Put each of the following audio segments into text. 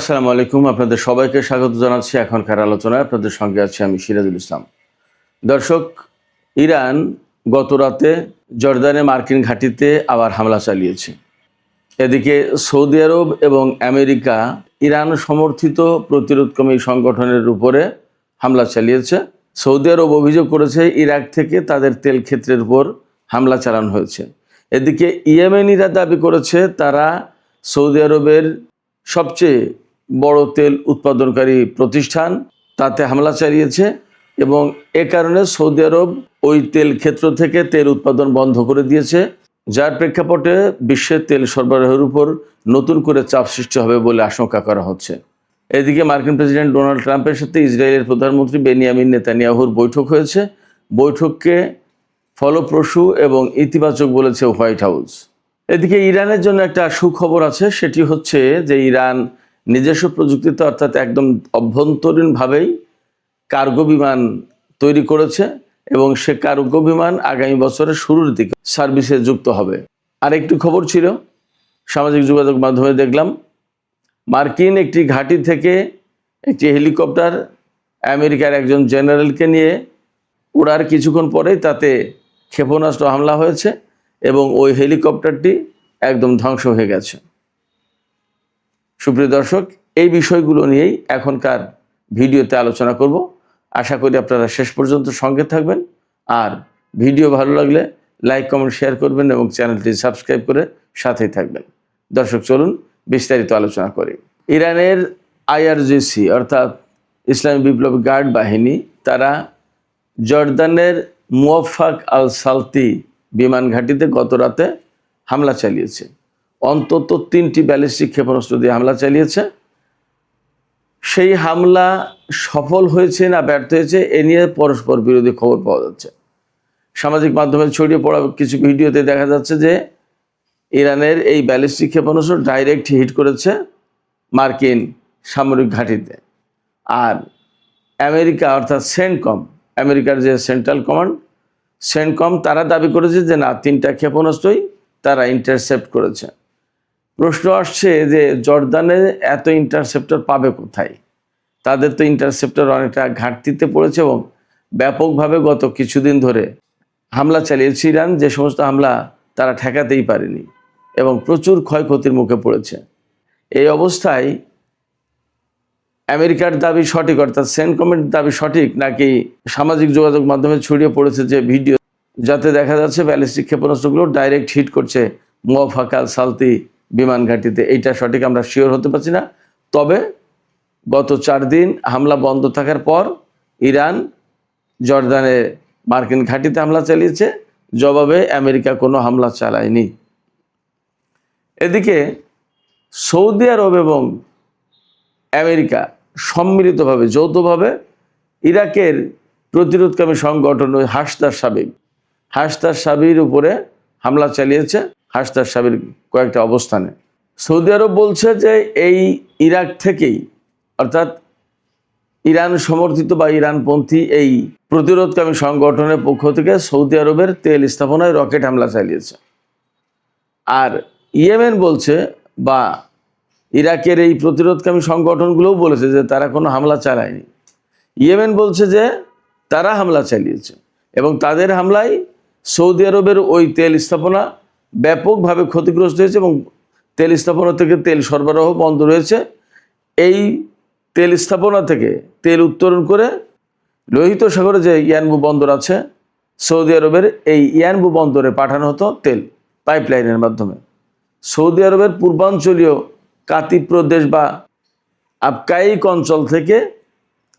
আসসালামু আলাইকুম। আপনাদের সবাইকে স্বাগত জানাচ্ছি এখনকার আলোচনায়। আপনাদের সঙ্গে আছি আমি সিরাজুল ইসলাম। দর্শক, ইরান গত রাতে জর্দানে মার্কিন ঘাঁটিতে আবার হামলা চালিয়েছে। এদিকে সৌদি আরব এবং আমেরিকা ইরান সমর্থিত প্রতিরোধকামী সংগঠনের উপরে হামলা চালিয়েছে। সৌদি আরব অভিযোগ করেছে ইরাক থেকে তাদের তেল ক্ষেত্রের উপর হামলা চালানো হয়েছে। এদিকে ইয়েমেনিরা দাবি করেছে তারা সৌদি আরবের সবচেয়ে বড় তেল উৎপাদনকারী প্রতিষ্ঠান তাতে হামলা চালিয়েছে এবং এ কারণে সৌদি আরব ওই তেল ক্ষেত্র থেকে তেল উৎপাদন বন্ধ করে দিয়েছে, যার প্রেক্ষাপটে বিশ্বের তেল সরবরাহের উপর নতুন করে চাপ সৃষ্টি হবে বলে আশঙ্কা করা হচ্ছে। এদিকে মার্কিন প্রেসিডেন্ট ডোনাল্ড ট্রাম্পের সাথে ইসরায়েলের প্রধানমন্ত্রী বেনিয়ামিন নেতানিয়াহুর বৈঠক হয়েছে। বৈঠককে ফলপ্রসূ এবং ইতিবাচক বলেছে হোয়াইট হাউস। এদিকে ইরানের জন্য একটা সুখবর আছে, সেটি হচ্ছে যে ইরান নিজস্ব প্রযুক্তিতে অর্থাৎ একদম অভ্যন্তরীণভাবেই কার্গো বিমান তৈরি করেছে এবং সে কার্গো বিমান আগামী বছরের শুরুর দিকে সার্ভিসে যুক্ত হবে। আর একটি খবর ছিল, সামাজিক যোগাযোগ মাধ্যমে দেখলাম মার্কিন একটি ঘাঁটি থেকে একটি হেলিকপ্টার আমেরিকার একজন জেনারেলকে নিয়ে ওড়ার কিছুক্ষণ পরেই তাতে ক্ষেপণাস্ত্র হামলা হয়েছে এবং ওই হেলিকপ্টারটি একদম ধ্বংস হয়ে গেছে। সুপ্রিয় দর্শক, এই বিষয়গুলো নিয়েই এখনকার ভিডিওতে আলোচনা করব। আশা করি আপনারা শেষ পর্যন্ত সঙ্গে থাকবেন। আর ভিডিও ভালো লাগলে লাইক, কমেন্ট, শেয়ার করবেন এবং চ্যানেলটি সাবস্ক্রাইব করে সাথেই থাকবেন। দর্শক, চলুন বিস্তারিত আলোচনা করি। ইরানের আইআরজিসি অর্থাৎ ইসলামী বিপ্লবী গার্ড বাহিনী তারা জর্দানের মুওয়াফাক আল সালতি বিমান ঘাঁটিতে গত রাতে হামলা চালিয়েছে। অন্তত 3টি ব্যালিস্টিক ক্ষেপণাস্ত্র দিয়ে হামলা চালিয়েছে। সেই হামলা সফল হয়েছে না ব্যর্থ হয়েছে এ নিয়ে পরস্পর বিরোধী খবর পাওয়া যাচ্ছে। সামাজিক মাধ্যমে ছড়িয়ে পড়া কিছু ভিডিওতে দেখা যাচ্ছে যে ইরানের এই ব্যালিস্টিক ক্ষেপণাস্ত্র ডাইরেক্ট হিট করেছে মার্কিন সামরিক ঘাঁটিতে। আর আমেরিকা অর্থাৎ সেন্টকম, আমেরিকার যে সেন্ট্রাল কমান্ড সেন্টকম, তারা দাবি করেছে যে না, 3টা ক্ষেপণাস্ত্রই তারা ইন্টারসেপ্ট করেছে। প্রশ্ন আসছে যে জর্দানে এত ইন্টারসেপ্টর পাবে কোথায়? তাদের তো ইন্টারসেপ্টর অনেকটা ঘাটতিতে পড়েছে এবং ব্যাপকভাবে গত কিছুদিন ধরে হামলা চালিয়েছে ইরান, যে সমস্ত হামলা তারা ঠেকাতেই পারেনি এবং প্রচুর ক্ষয়ক্ষতির মুখে পড়েছে। এই অবস্থায় আমেরিকার দাবি সঠিক অর্থাৎ সেন্টকমের দাবি সঠিক নাকি সামাজিক যোগাযোগ মাধ্যমে ছড়িয়ে পড়েছে যে ভিডিও, যাতে দেখা যাচ্ছে ব্যালিস্টিক ক্ষেপণাস্ত্রগুলো ডাইরেক্ট হিট করছে মুওয়াফাক আল সালতি বিমান ঘাঁটিতে, এইটা সঠিক আমরা শিওর হতে পারছি না। তবে গত 4 দিন হামলা বন্ধ থাকার পর ইরান জর্দানে মার্কিন ঘাঁটিতে হামলা চালিয়েছে, জবাবে আমেরিকা কোনো হামলা চালায়নি। এদিকে সৌদি আরব এবং আমেরিকা সম্মিলিতভাবে যৌথভাবে ইরাকের প্রতিরোধকামী সংগঠন ওই হাসদার সাবির উপরে হামলা চালিয়েছে। হাসদার সাবির কয়েকটা অবস্থানে সৌদি আরব বলছে যে এই ইরাক থেকেই অর্থাৎ ইরান সমর্থিত বা ইরানপন্থী এই প্রতিরোধকামী সংগঠনের পক্ষ থেকে সৌদি আরবের তেল স্থাপনায় রকেট হামলা চালিয়েছে। আর ইয়েমেন বলছে বা ইরাকের এই প্রতিরোধকামী সংগঠনগুলোও বলেছে যে তারা কোনো হামলা চালায়নি। ইয়েমেন বলছে যে তারা হামলা চালিয়েছে এবং তাদের হামলায় সৌদি আরবের ওই তেল স্থাপনা ব্যাপকভাবে ক্ষতিগ্রস্ত হয়েছে এবং তেল স্থাপনা থেকে তেল সরবরাহ বন্ধ রয়েছে। এই তেল স্থাপনা থেকে তেল উত্তোলন করে লোহিত সাগরে যে ইয়ানবু বন্দর আছে সৌদি আরবের, এই ইয়ানবু বন্দরে পাঠানো হতো তেল পাইপলাইনের মাধ্যমে। সৌদি আরবের পূর্বাঞ্চলীয় কাতি প্রদেশ বা আবকাইক অঞ্চল থেকে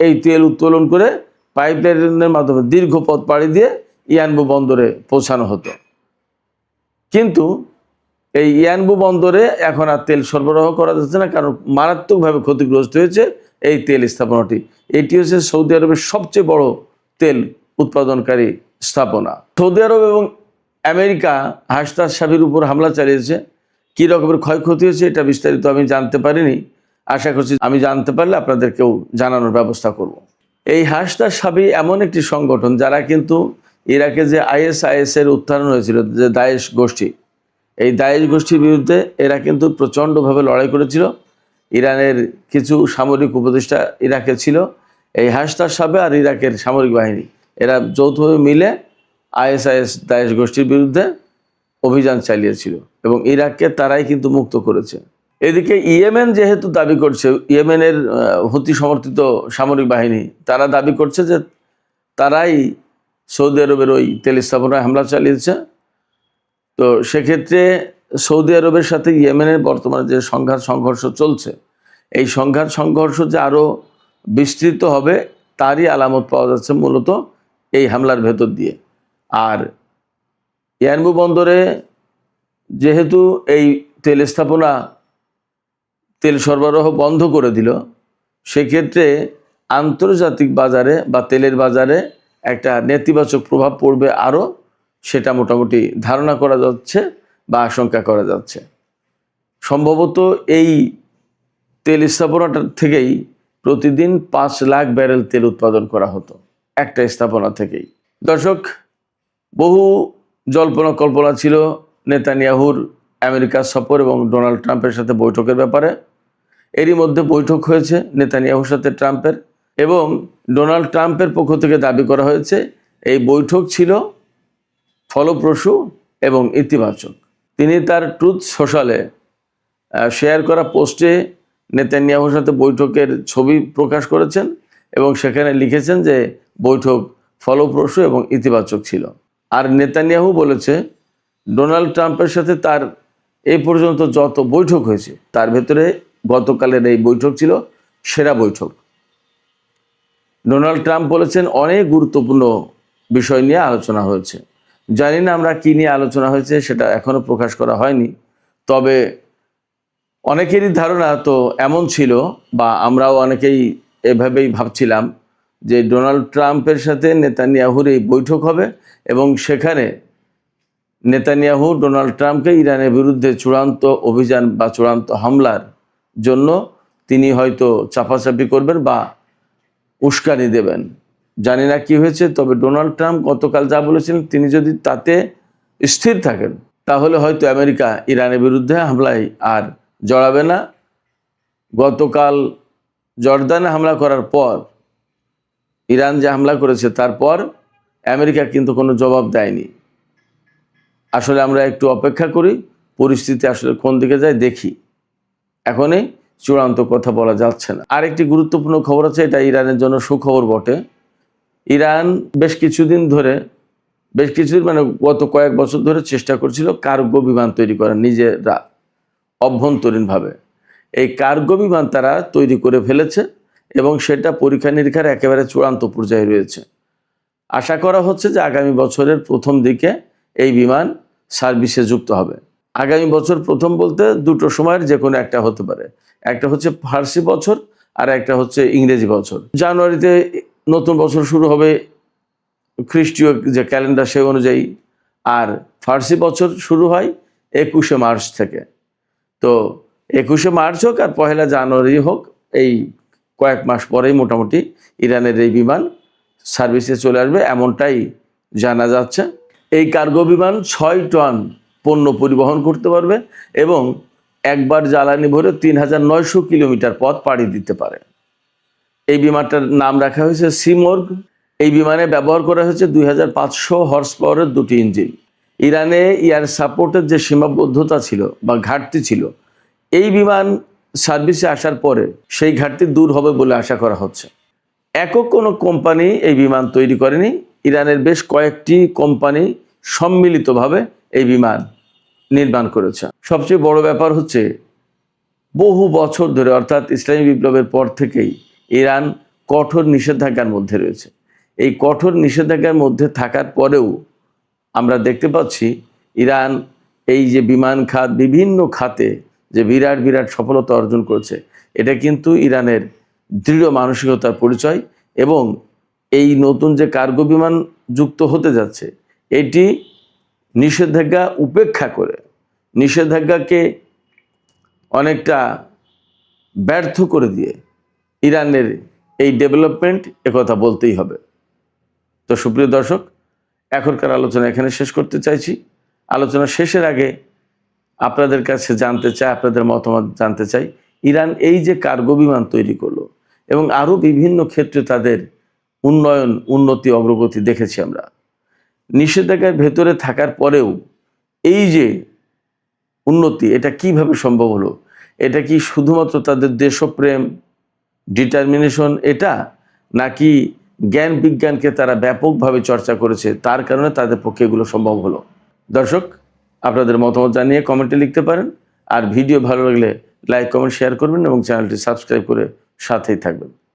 এই তেল উত্তোলন করে পাইপলাইনের মাধ্যমে দীর্ঘ পথ পাড়ি দিয়ে ইয়ানবু বন্দরে পৌঁছানো হতো। কিন্তু এই ইয়ানবু বন্দরে এখন আর তেল সরবরাহ করা যাচ্ছে না, কারণ মারাত্মকভাবে ক্ষতিগ্রস্ত হয়েছে এই তেল স্থাপনাটি। এটি হচ্ছে সৌদি আরবের সবচেয়ে বড় তেল উৎপাদনকারী স্থাপনা। সৌদি আরব এবং আমেরিকা হাসদার সাবির উপর হামলা চালিয়েছে। কী রকমের ক্ষয়ক্ষতি হয়েছে এটা বিস্তারিত আমি জানতে পারিনি। আশা করছি আমি জানতে পারলে আপনাদেরকেও জানানোর ব্যবস্থা করব। এই হাসদার সাবি এমন একটি সংগঠন যারা কিন্তু ইরাকে যে আইএসআইএসের উত্থান হয়েছিল, যে দায়েশ গোষ্ঠী, এই দায়েশ গোষ্ঠীর বিরুদ্ধে এরা কিন্তু প্রচণ্ডভাবে লড়াই করেছিল ইরানের কিছু সামরিক উপদেষ্টা ইরাকে ছিল। এই হাসতার সাবে আর ইরাকের সামরিক বাহিনী এরা যৌথভাবে মিলে আইএসআইএস দায়েশ গোষ্ঠীর বিরুদ্ধে অভিযান চালিয়েছিল এবং ইরাককে তারাই কিন্তু মুক্ত করেছে। এদিকে ইয়েমেন যেহেতু দাবি করছে, ইয়েমেনের হুতি সমর্থিত সামরিক বাহিনী তারা দাবি করছে যে তারাই সৌদি আরবের ওই তেল স্থাপনায় হামলা চালিয়েছে। তো সেক্ষেত্রে সৌদি আরবের সাথে ইয়েমেনের বর্তমানে যে সংঘর্ষ চলছে, এই সংঘর্ষ যে আরও বিস্তৃত হবে তারই আলামত পাওয়া যাচ্ছে মূলত এই হামলার ভেতর দিয়ে। আর ইয়ারমুক বন্দরে যেহেতু এই তেল স্থাপনা তেল সরবরাহ বন্ধ করে দিল, সেক্ষেত্রে আন্তর্জাতিক বাজারে বা তেলের বাজারে একটা নেতিবাচক প্রভাব পড়বে আরও, সেটা মোটামুটি ধারণা করা যাচ্ছে বা আশঙ্কা করা যাচ্ছে। সম্ভবত এই তেল স্থাপনাটা থেকেই প্রতিদিন 5 লাখ ব্যারেল তেল উৎপাদন করা হতো একটা স্থাপনা থেকেই। দর্শক, বহু জল্পনা কল্পনা ছিল নেতানিয়াহুর আমেরিকা সফর এবং ডোনাল্ড ট্রাম্পের সাথে বৈঠকের ব্যাপারে। এরই মধ্যে বৈঠক হয়েছে নেতানিয়াহুর সাথে ট্রাম্পের, এবং ডোনাল্ড ট্রাম্পের পক্ষ থেকে দাবি করা হয়েছে এই বৈঠক ছিল ফলপ্রসূ এবং ইতিবাচক। তিনি তার ট্রুথ সোশ্যালে শেয়ার করা পোস্টে নেতানিয়াহুর সাথে বৈঠকের ছবি প্রকাশ করেছেন এবং সেখানে লিখেছেন যে বৈঠক ফলপ্রসূ এবং ইতিবাচক ছিল। আর নেতানিয়াহু বলেছে ডোনাল্ড ট্রাম্পের সাথে তার এই পর্যন্ত যত বৈঠক হয়েছে তার ভেতরে গতকালের এই বৈঠক ছিল সেরা বৈঠক। ডোনাল্ড ট্রাম্প বলেছেন অনেক গুরুত্বপূর্ণ বিষয় নিয়ে আলোচনা হয়েছে। জানি না আমরা কী নিয়ে আলোচনা হয়েছে, সেটা এখনও প্রকাশ করা হয়নি। তবে অনেকেরই ধারণা তো এমন ছিল, বা আমরাও অনেকেই এভাবেই ভাবছিলাম যে ডোনাল্ড ট্রাম্পের সাথে নেতানিয়াহুর এই বৈঠক হবে এবং সেখানে নেতানিয়াহু ডোনাল্ড ট্রাম্পকে ইরানের বিরুদ্ধে চূড়ান্ত অভিযান বা চূড়ান্ত হামলার জন্য তিনি হয়তো চাপাচাপি করবেন বা উস্কানি দেবেন। জানি না কি হয়েছে, তবে ডোনাল্ড ট্রাম্প গতকাল যা বলেছিলেন তিনি যদি তাতে স্থির থাকেন তাহলে হয়তো আমেরিকা ইরানের বিরুদ্ধে হামলায় আর জড়াবে না। গতকাল জর্দানে হামলা করার পর, ইরান যে হামলা করেছে তারপর আমেরিকা কিন্তু কোনো জবাব দেয়নি। আসলে আমরা একটু অপেক্ষা করি, পরিস্থিতি আসলে কোন দিকে যায় দেখি। এখনই চূড়ান্ত কথা বলা যাচ্ছে না। আরেকটি গুরুত্বপূর্ণ খবর আছে, এটা ইরানের জন্য সুখবর বটে। ইরান বেশ কিছুদিন মানে গত কয়েক বছর ধরে চেষ্টা করছিল কার্গো বিমান তৈরি করা নিজেরা অভ্যন্তরীণভাবে। এই কার্গো বিমান তারা তৈরি করে ফেলেছে এবং সেটা পরীক্ষা নিরীক্ষার একেবারে চূড়ান্ত পর্যায়ে রয়েছে। আশা করা হচ্ছে যে আগামী বছরের প্রথম দিকে এই বিমান সার্ভিসে যুক্ত হবে। আগামী বছর প্রথম বলতে দুটো সময়ের যে কোনো একটা হতে পারে। একটা হচ্ছে ফার্সি বছর আর একটা হচ্ছে ইংরেজি বছর। জানুয়ারিতে নতুন বছর শুরু হবে খ্রিস্টীয় যে ক্যালেন্ডার সেই অনুযায়ী, আর ফার্সি বছর শুরু হয় 21শে মার্চ থেকে। তো 21শে মার্চ হোক আর 1 জানুয়ারি হোক, এই কয়েক মাস পরেই মোটামুটি ইরানের এই বিমান সার্ভিসে চলে আসবে এমনটাই জানা যাচ্ছে। এই কার্গো বিমান 6 টন পণ্য পরিবহন করতে পারবে এবং একবার জ্বালানি ভরে 3900 কিলোমিটার পথ পাড়ি দিতে পারে। এই বিমানটার নাম রাখা হয়েছে সিমর্গ। এই বিমানে ব্যবহার করা হয়েছে 2500 হর্স পাওয়ারের 2টি ইঞ্জিন। ইরানে এয়ার সাপোর্টের যে সীমাবদ্ধতা ছিল বা ঘাটতি ছিল, এই বিমান সার্ভিসে আসার পরে সেই ঘাটতি দূর হবে বলে আশা করা হচ্ছে। একক কোনো কোম্পানি এই বিমান তৈরি করেনি, ইরানের বেশ কয়েকটি কোম্পানি সম্মিলিতভাবে এই বিমান নির্মাণ করেছে। সবচেয়ে বড় ব্যাপার হচ্ছে বহু বছর ধরে, অর্থাৎ ইসলামী বিপ্লবের পর থেকেই ইরান কঠোর নিষেধাজ্ঞার মধ্যে রয়েছে। এই কঠোর নিষেধাজ্ঞার মধ্যে থাকার পরেও আমরা দেখতে পাচ্ছি ইরান এই যে বিমান খাত, বিভিন্ন খাতে যে বিরাট বিরাট সফলতা অর্জন করেছে, এটা কিন্তু ইরানের দৃঢ় মানসিকতার পরিচয়। এবং এই নতুন যে কার্গো বিমান যুক্ত হতে যাচ্ছে, এটি নিষেধাজ্ঞা উপেক্ষা করে, নিষেধাজ্ঞাকে অনেকটা ব্যর্থ করে দিয়ে ইরানের এই ডেভেলপমেন্ট, একথা বলতেই হবে। তো সুপ্রিয় দর্শক, এখনকার আলোচনা এখানে শেষ করতে চাইছি। আলোচনা শেষের আগে আপনাদের কাছে জানতে চাই, আপনাদের মতামত জানতে চাই, ইরান এই যে কার্গো বিমান তৈরি করলো এবং আরও বিভিন্ন ক্ষেত্রে তাদের উন্নতি অগ্রগতি দেখেছি আমরা। নিষেধাজ্ঞার ভেতরে থাকার পরেও এই যে উন্নতি, এটা কিভাবে সম্ভব হলো? এটা কি শুধুমাত্র তাদের দেশপ্রেম, ডিটারমিনেশন এটা, নাকি জ্ঞান বিজ্ঞানকে তারা ব্যাপকভাবে চর্চা করেছে তার কারণে তাদের পক্ষে এগুলো সম্ভব হলো? দর্শক, আপনাদের মতামত জানিয়ে কমেন্টে লিখতে পারেন। আর ভিডিও ভালো লাগলে লাইক, কমেন্ট, শেয়ার করবেন এবং চ্যানেলটি সাবস্ক্রাইব করে সাথেই থাকবেন।